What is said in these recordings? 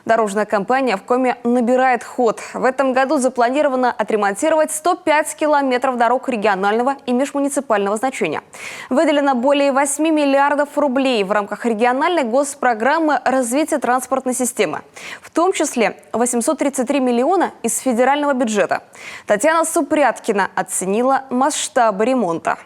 Дорожная компания в Коми набирает ход. В этом году запланировано отремонтировать 105 километров дорог регионального и межмуниципального значения. Выделено более 8 миллиардов рублей в рамках региональной госпрограммы развития транспортной системы. В том числе 833 миллиона из федерального бюджета. Татьяна Супряткина оценила масштабы ремонта.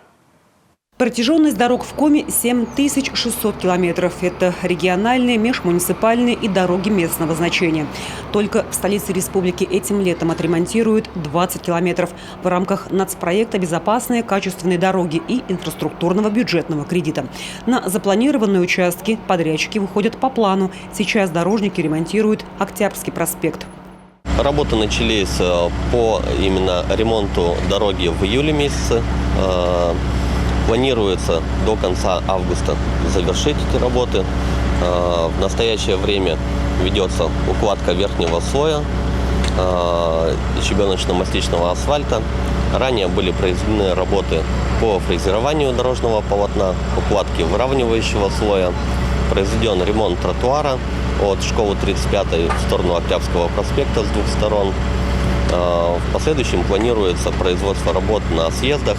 Протяженность дорог в Коми 7600 километров. Это региональные, межмуниципальные и дороги местного значения. Только в столице республики этим летом отремонтируют 20 километров в рамках нацпроекта «Безопасные качественные дороги» и инфраструктурного бюджетного кредита. На запланированные участки подрядчики выходят по плану. Сейчас дорожники ремонтируют Октябрьский проспект. Работы начались по именно ремонту дороги в июле месяце. Планируется до конца августа завершить эти работы. В настоящее время ведется укладка верхнего слоя щебеночно-мастичного асфальта. Ранее были произведены работы по фрезерованию дорожного полотна, укладке выравнивающего слоя. Произведен ремонт тротуара от школы 35 в сторону Октябрьского проспекта с двух сторон. В последующем планируется производство работ на съездах.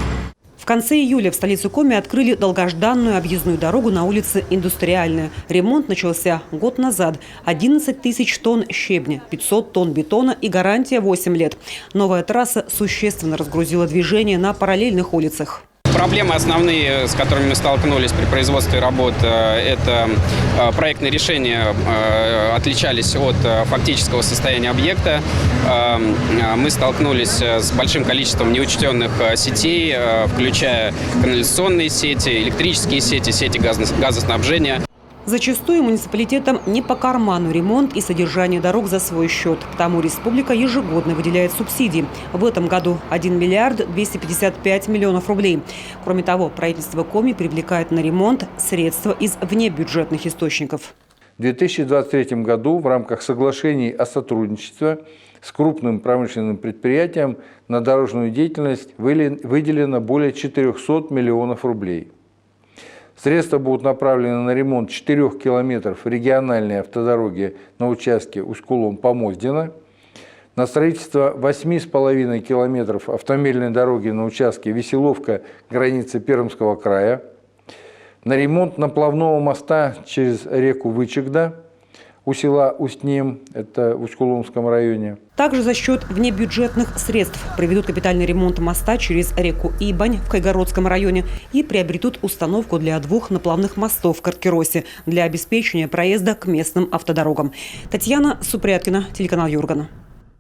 В конце июля в столицу Коми открыли долгожданную объездную дорогу на улице Индустриальная. Ремонт начался год назад. 11 тысяч тонн щебня, 500 тонн бетона и гарантия 8 лет. Новая трасса существенно разгрузила движение на параллельных улицах. Проблемы основные, с которыми мы столкнулись при производстве работ, это проектные решения отличались от фактического состояния объекта. Мы столкнулись с большим количеством неучтенных сетей, включая канализационные сети, электрические сети, сети газоснабжения. Зачастую муниципалитетам не по карману ремонт и содержание дорог за свой счет. Потому республика ежегодно выделяет субсидии. В этом году 1 миллиард 255 миллионов рублей. Кроме того, правительство Коми привлекает на ремонт средства из внебюджетных источников. В 2023 году в рамках соглашений о сотрудничестве с крупным промышленным предприятием на дорожную деятельность выделено более 400 миллионов рублей. Средства будут направлены на ремонт 4 километров региональной автодороги на участке Усть-Кулом-Помоздино, на строительство 8,5 километров автомобильной дороги на участке Веселовка, границы Пермского края, на ремонт наплавного моста через реку Вычегда у села Устнем, это в Усть-Куломском районе. Также за счет внебюджетных средств проведут капитальный ремонт моста через реку Ибань в Кайгородском районе и приобретут установку для 2 наплавных мостов в Карткиросе для обеспечения проезда к местным автодорогам. Татьяна Супряткина, телеканал Юргана.